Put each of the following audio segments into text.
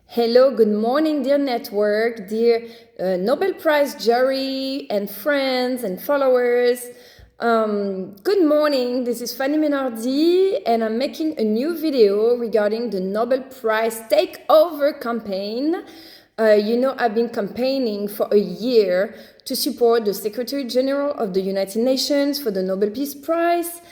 Hello, good morning, dear network, dear Nobel Prize jury and friends and followers. Good morning, this is Fanny Menardi and I'm making a new video regarding the Nobel Prize takeover campaign. I've been campaigning for a year to support the Secretary General of the United Nations for the Nobel Peace Prize.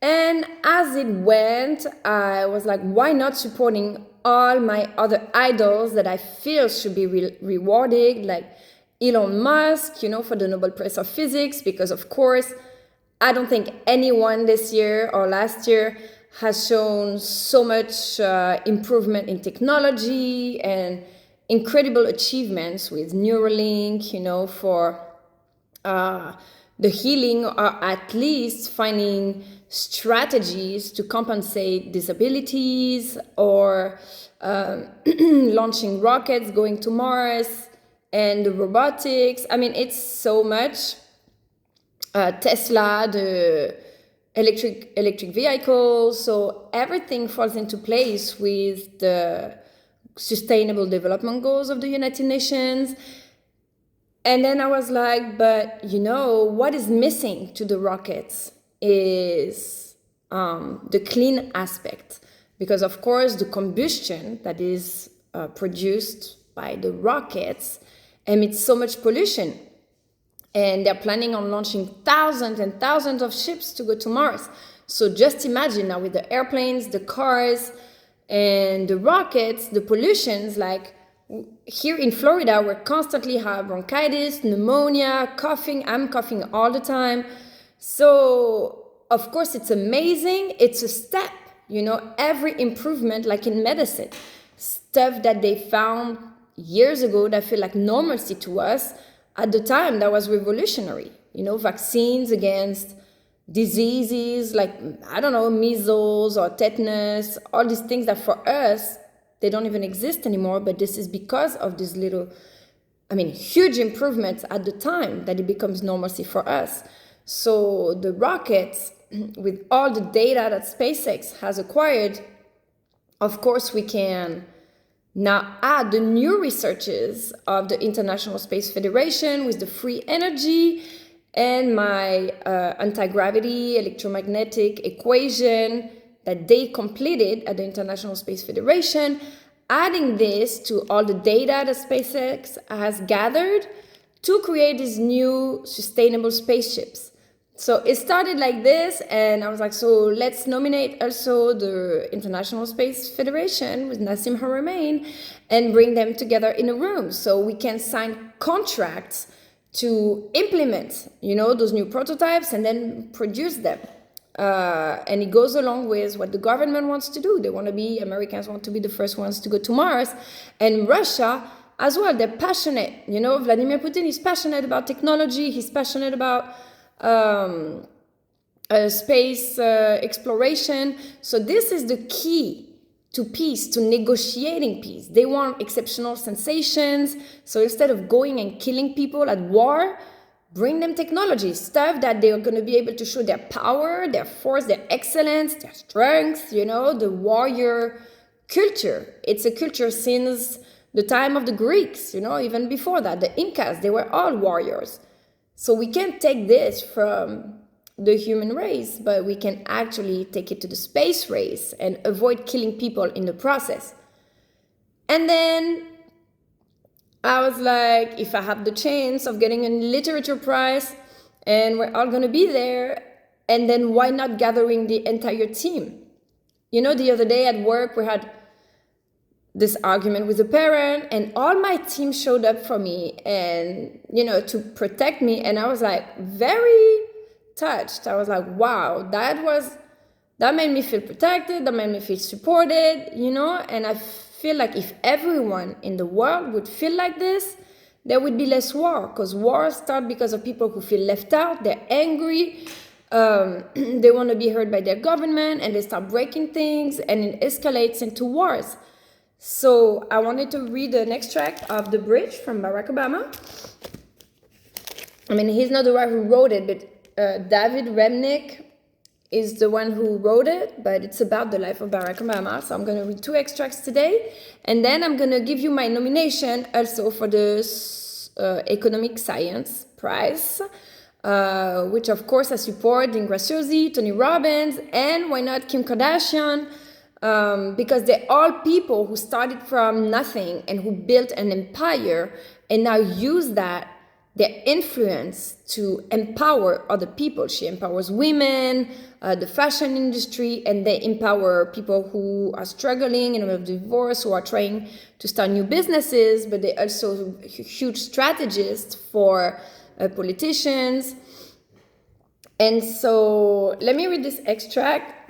And as it went, I was like, why not supporting all my other idols that I feel should be rewarded, like Elon Musk, for the Nobel Prize of Physics, because of course, I don't think anyone this year or last year has shown so much improvement in technology and incredible achievements with Neuralink, for the healing, or at least finding strategies to compensate disabilities, or launching rockets going to Mars, and the robotics. I mean, it's so much. Tesla, the electric vehicles, so everything falls into place with the Sustainable Development Goals of the United Nations. And then I was like, but what is missing to the rockets is the clean aspect. Because of course, the combustion that is produced by the rockets emits so much pollution. And they're planning on launching thousands and thousands of ships to go to Mars. So just imagine now with the airplanes, the cars, and the rockets, the pollutions, like here in Florida, we constantly have bronchitis, pneumonia, coughing. I'm coughing all the time. So, of course, it's amazing. It's a step, every improvement, like in medicine, stuff that they found years ago that feel like normalcy to us. At the time, that was revolutionary. Vaccines against diseases like, measles or tetanus, all these things that for us, they don't even exist anymore, but this is because of these huge improvements at the time that it becomes normalcy for us. So the rockets, with all the data that SpaceX has acquired, of course we can now add the new researches of the International Space Federation with the free energy and my anti-gravity electromagnetic equation that they completed at the International Space Federation, adding this to all the data that SpaceX has gathered to create these new sustainable spaceships. So it started like this, and I was like, so let's nominate also the International Space Federation with Nassim Haramein and bring them together in a room so we can sign contracts to implement, those new prototypes and then produce them. And it goes along with what the government wants to do. Americans want to be the first ones to go to Mars, and Russia as well. They're passionate. Vladimir Putin is passionate about technology. He's passionate about space exploration. So this is the key to peace, to negotiating peace. They want exceptional sensations. So instead of going and killing people at war, bring them technology, stuff that they are going to be able to show their power, their force, their excellence, their strength, the warrior culture. It's a culture since the time of the Greeks, even before that, the Incas, they were all warriors. So we can't take this from the human race, but we can actually take it to the space race and avoid killing people in the process. And then I was like, if I have the chance of getting a literature prize and we're all going to be there, and then why not gathering the entire team? The other day at work, we had this argument with a parent, and all my team showed up for me and, to protect me. And I was like very touched. I was like, wow, that made me feel protected. That made me feel supported, and I feel like if everyone in the world would feel like this, there would be less war, because wars start because of people who feel left out. They're angry. They want to be heard by their government, and they start breaking things, and it escalates into wars. So I wanted to read an extract of The Bridge from Barack Obama. He's not the one who wrote it, but David Remnick is the one who wrote it, but it's about the life of Barack Obama. So I'm going to read 2 extracts today. And then I'm going to give you my nomination also for the Economic Science Prize, which of course I support Dean Graziosi, Tony Robbins, and why not Kim Kardashian, because they're all people who started from nothing and who built an empire and now use their influence to empower other people. She empowers women, the fashion industry, and they empower people who are struggling in a divorce, who are trying to start new businesses, but they're also huge strategists for politicians. And so let me read this extract.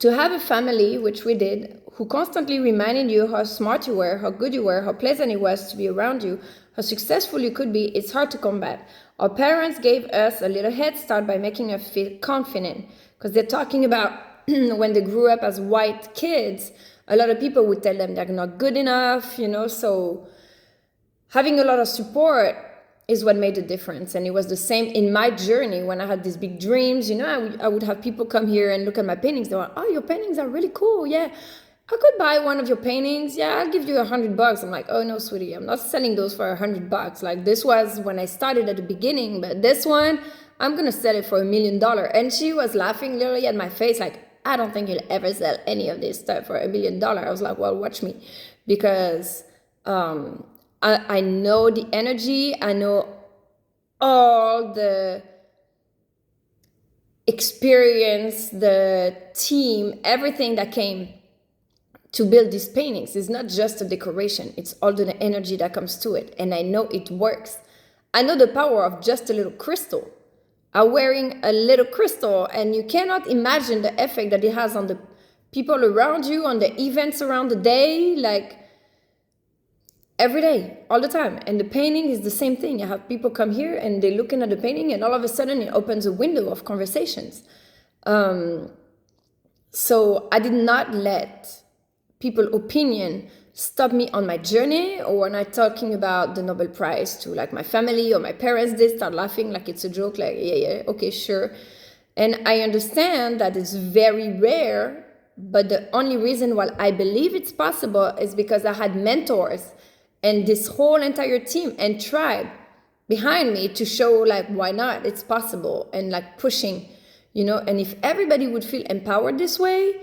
To have a family, which we did, who constantly reminded you how smart you were, how good you were, how pleasant it was to be around you, how successful you could be, it's hard to combat. Our parents gave us a little head start by making us feel confident, because they're talking about when they grew up as white kids, a lot of people would tell them they're not good enough, so having a lot of support is what made the difference. And it was the same in my journey when I had these big dreams. I would have people come here and look at my paintings. They were, oh, your paintings are really cool. Yeah, I could buy one of your paintings. Yeah, I'll give you $100. I'm like, oh no, sweetie, I'm not selling those for $100. Like, this was when I started at the beginning, but this one, I'm gonna sell it for $1 million. And she was laughing literally at my face, like, I don't think you'll ever sell any of this stuff for $1 million. I was like, well, watch me, because I know the energy, I know all the experience, the team, everything that came to build these paintings. It's not just a decoration, it's all the energy that comes to it. And I know it works. I know the power of just a little crystal. I'm wearing a little crystal, and you cannot imagine the effect that it has on the people around you, on the events around the day, like every day, all the time. And the painting is the same thing. You have people come here and they're looking at the painting, and all of a sudden it opens a window of conversations. So I did not let people's opinion stop me on my journey, or when I'm talking about the Nobel Prize to like my family or my parents, they start laughing like it's a joke, like, yeah, okay, sure. And I understand that it's very rare, but the only reason why I believe it's possible is because I had mentors and this whole entire team and tribe behind me to show like, why not, it's possible, and like pushing, and if everybody would feel empowered this way,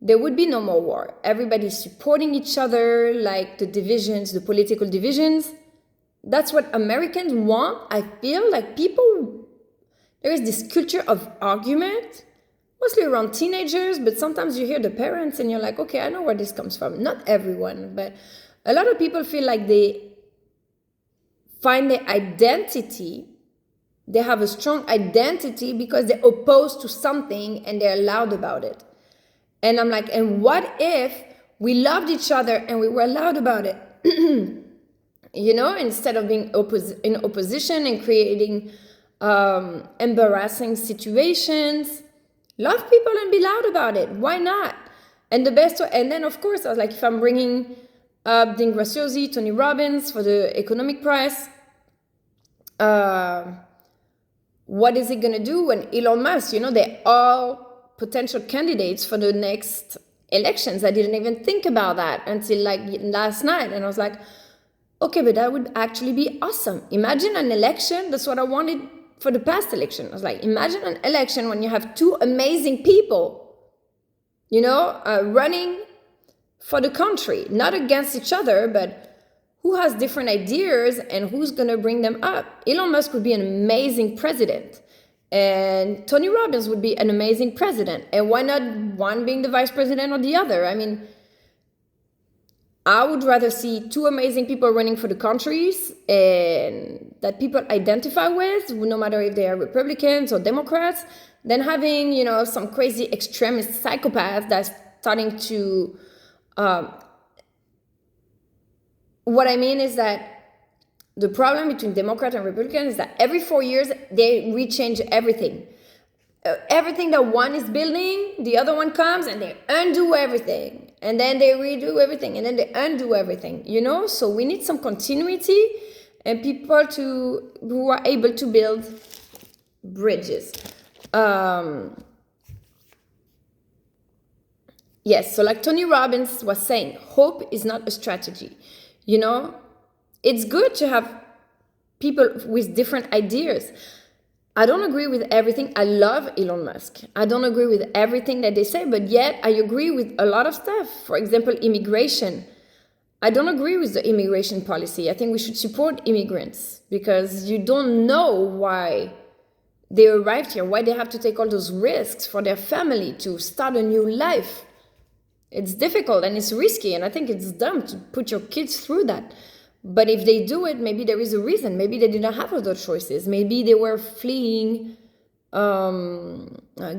there would be no more war. Everybody's supporting each other, like the divisions, the political divisions. That's what Americans want. I feel like there is this culture of argument, mostly around teenagers, but sometimes you hear the parents and you're like, okay, I know where this comes from. Not everyone, but a lot of people feel like they find their identity. They have a strong identity because they're opposed to something and they're loud about it. And I'm like, and what if we loved each other and we were loud about it? Instead of being in opposition and creating embarrassing situations, love people and be loud about it. Why not? And the best way, and then of course, I was like, if I'm bringing up Dean Graziosi, Tony Robbins for the Economic Prize, what is it going to do when Elon Musk, they're all potential candidates for the next elections. I didn't even think about that until like last night. And I was like, okay, but that would actually be awesome. Imagine an election. That's what I wanted for the past election. I was like, imagine an election when you have 2 amazing people, running for the country, not against each other, but who has different ideas and who's going to bring them up. Elon Musk would be an amazing president. And Tony Robbins would be an amazing president. And why not one being the vice president or the other? I mean, I would rather see 2 amazing people running for the countries and that people identify with, no matter if they are Republicans or Democrats, than having, some crazy extremist psychopath that's starting to... what I mean is that the problem between Democrats and Republicans is that every 4 years, they rechange everything. Everything that one is building, the other one comes and they undo everything. And then they redo everything and then they undo everything, So we need some continuity. and people who are able to build bridges. Yes, so like Tony Robbins was saying, hope is not a strategy. It's good to have people with different ideas. I don't agree with everything. I love Elon Musk. I don't agree with everything that they say, but yet I agree with a lot of stuff. For example, immigration. I don't agree with the immigration policy. I think we should support immigrants because you don't know why they arrived here, why they have to take all those risks for their family to start a new life. It's difficult and it's risky, and I think it's dumb to put your kids through that. But if they do it, maybe there is a reason. Maybe they didn't have other choices. Maybe they were fleeing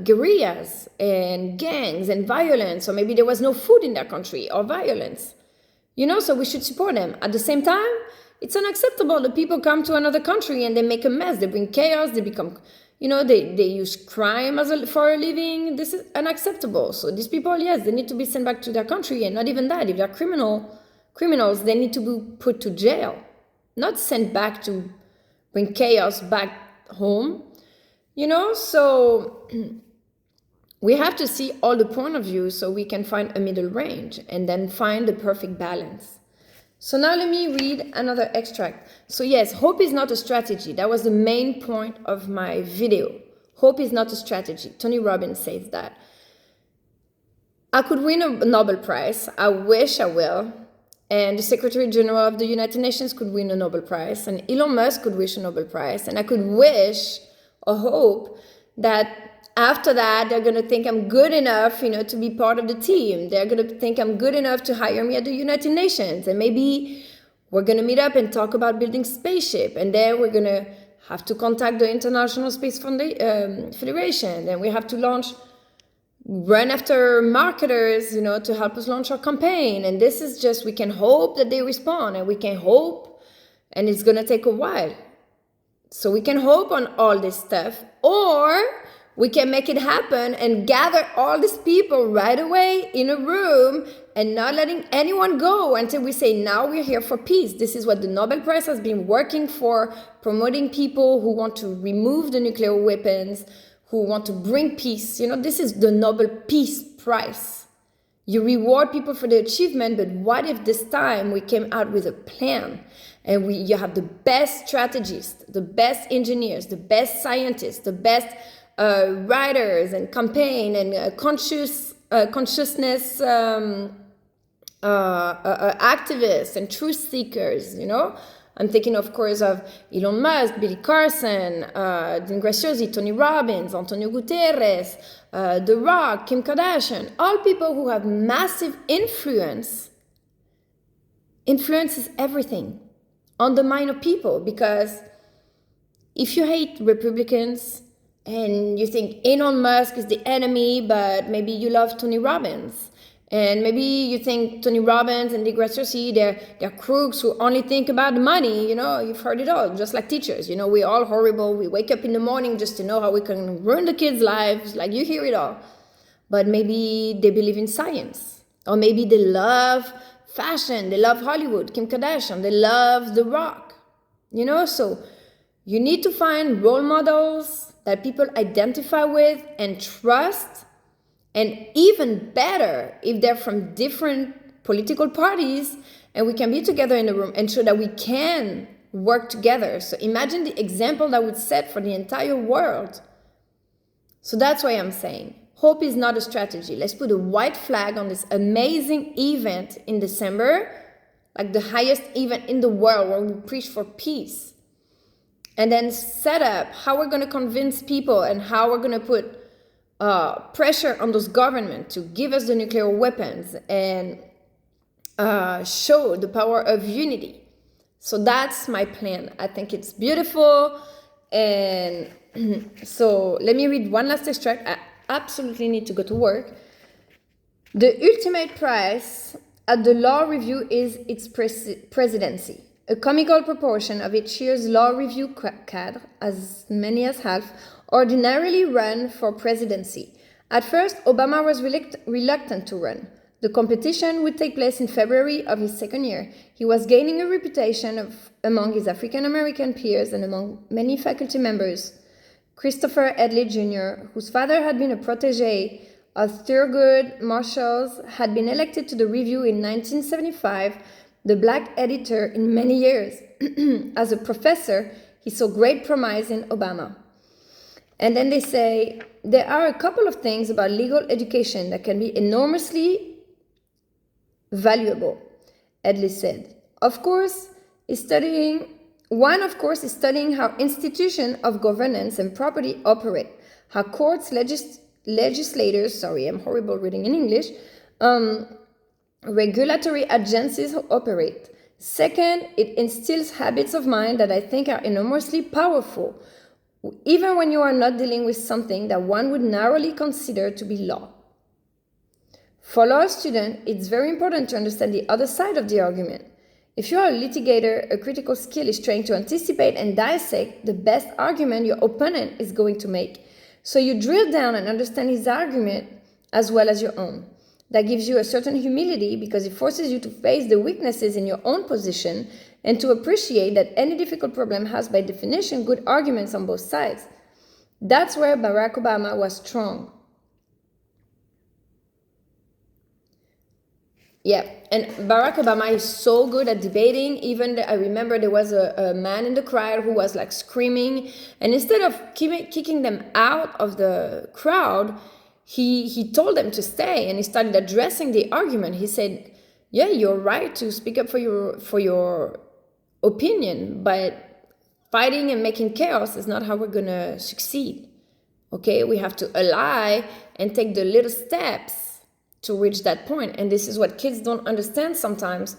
guerrillas and gangs and violence, or maybe there was no food in their country or violence. So we should support them. At the same time, it's unacceptable that people come to another country and they make a mess. They bring chaos. They become, they use crime for a living. This is unacceptable. So these people, yes, they need to be sent back to their country. And not even that. If they're criminals, they need to be put to jail, not sent back to bring chaos back home. So we have to see all the point of view so we can find a middle range and then find the perfect balance. So now let me read another extract. So yes, hope is not a strategy. That was the main point of my video. Hope is not a strategy. Tony Robbins says that. I could win a Nobel Prize. I wish I will. And the Secretary General of the United Nations could win a Nobel Prize. And Elon Musk could wish a Nobel Prize. And I could wish or hope that after that, they're going to think I'm good enough, to be part of the team. They're going to think I'm good enough to hire me at the United Nations. And maybe we're going to meet up and talk about building spaceship. And then we're going to have to contact the International Space Federation. And we have to run after marketers, to help us launch our campaign. And this is just, we can hope that they respond, and we can hope, and it's going to take a while. So we can hope on all this stuff, or we can make it happen and gather all these people right away in a room and not letting anyone go until we say, now we're here for peace. This is what the Nobel Prize has been working for, promoting people who want to remove the nuclear weapons, who want to bring peace. This is the Nobel Peace Prize. You reward people for their achievement, but what if this time we came out with a plan and you have the best strategists, the best engineers, the best scientists, the best writers and campaign and consciousness activists and truth seekers, I'm thinking, of course, of Elon Musk, Billy Carson, Dean Graziosi, Tony Robbins, Antonio Guterres, The Rock, Kim Kardashian, all people who have massive influence. Influence is everything on the mind of people, because if you hate Republicans and you think Elon Musk is the enemy, but maybe you love Tony Robbins, and maybe you think Tony Robbins and Dean Graziosi, they're crooks who only think about the money, you've heard it all, just like teachers, we're all horrible, we wake up in the morning just to know how we can ruin the kids' lives, like you hear it all. But maybe they believe in science, or maybe they love fashion, they love Hollywood, Kim Kardashian, they love The Rock, so you need to find role models that people identify with and trust. And even better, if they're from different political parties, and we can be together in the room and show that we can work together. So imagine the example that would set for the entire world. So that's why I'm saying, hope is not a strategy. Let's put a white flag on this amazing event in December, like the highest event in the world where we preach for peace. And then set up how we're going to convince people and how we're going to put pressure on those governments to give us the nuclear weapons and show the power of unity. So that's my plan. I think it's beautiful. And so let me read one last extract. I absolutely need to go to work. The ultimate prize at the law review is its presidency. A comical proportion of each year's law review cadre, as many as half, ordinarily run for presidency. At first, Obama was reluctant to run. The competition would take place in February of his second year. He was gaining a reputation among his African American peers and among many faculty members. Christopher Edley Jr., whose father had been a protege of Thurgood Marshall's, had been elected to the Review in 1975, the black editor in many years. As a professor, he saw great promise in Obama. And then they say, there are a couple of things about legal education that can be enormously valuable, Edley said. One, of course, is studying how institutions of governance and property operate, how courts, legislators, I'm horrible reading in English, regulatory agencies operate. Second, it instills habits of mind that I think are enormously powerful, even when you are not dealing with something that one would narrowly consider to be law. For law students, it's very important to understand the other side of the argument. If you are a litigator, a critical skill is trying to anticipate and dissect the best argument your opponent is going to make. So you drill down and understand his argument as well as your own. That gives you a certain humility because it forces you to face the weaknesses in your own position and to appreciate that any difficult problem has by definition good arguments on both sides. That's where Barack Obama was strong. Yeah, and Barack Obama is so good at debating. Even I remember there was a man in the crowd who was like screaming, and instead of kicking them out of the crowd, he told them to stay, and he started addressing the argument. He said, yeah, you're right to speak up for your opinion, but fighting and making chaos is not how we're gonna succeed. Okay, we have to ally and take the little steps to reach that point. And this is what kids don't understand sometimes,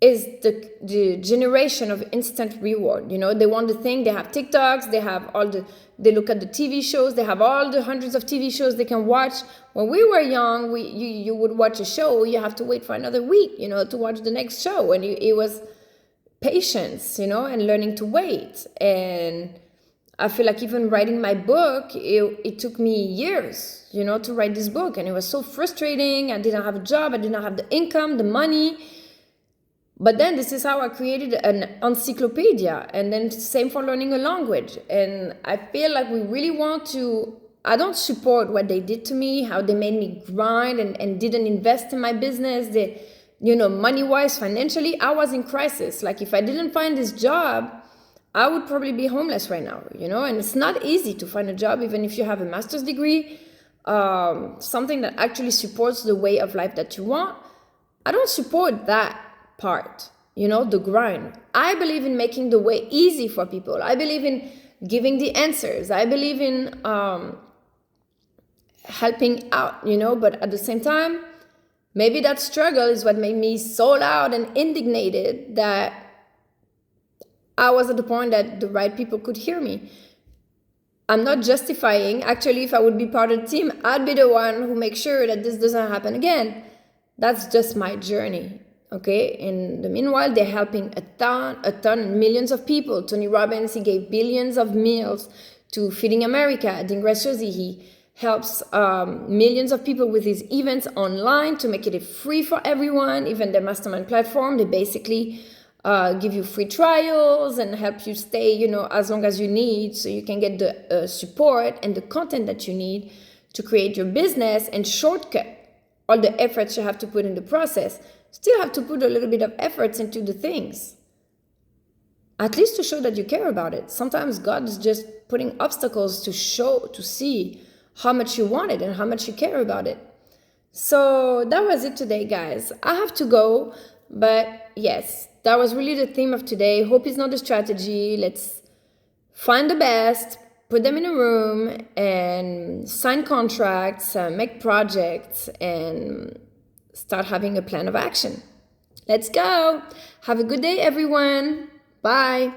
is the generation of instant reward. You know, they want the thing, they have TikToks, they look at the TV shows, they have all the hundreds of TV shows they can watch. When we were young, you would watch a show, you have to wait for another week, to watch the next show. And it was patience, and learning to wait. And I feel like even writing my book, it took me years, to write this book. And it was so frustrating. I didn't have a job. I did not have the income, the money. But then this is how I created an encyclopedia. And then same for learning a language. And I feel like we really want to, I don't support what they did to me, how they made me grind and didn't invest in my business. They, money-wise, financially, I was in crisis. Like if I didn't find this job, I would probably be homeless right now, and it's not easy to find a job, even if you have a master's degree, something that actually supports the way of life that you want. I don't support that part, the grind. I believe in making the way easy for people. I believe in giving the answers. I believe in helping out, but at the same time, maybe that struggle is what made me so loud and indignated that I was at the point that the right people could hear me. I'm not justifying. Actually, if I would be part of the team, I'd be the one who makes sure that this doesn't happen again. That's just my journey, okay? In the meanwhile, they're helping a ton, millions of people. Tony Robbins, he gave billions of meals to Feeding America. Dean Graziosi, he helps millions of people with his events online to make it free for everyone. Even their mastermind platform, they basically give you free trials and help you stay, as long as you need, so you can get the support and the content that you need to create your business and shortcut all the efforts you have to put in the process. Still have to put a little bit of efforts into the things, at least to show that you care about it. Sometimes God is just putting obstacles to see how much you want it and how much you care about it. So that was it today, guys. I have to go, but yes, that was really the theme of today. Hope is not a strategy. Let's find the best, put them in a room and sign contracts, make projects, and start having a plan of action. Let's go. Have a good day, everyone. Bye.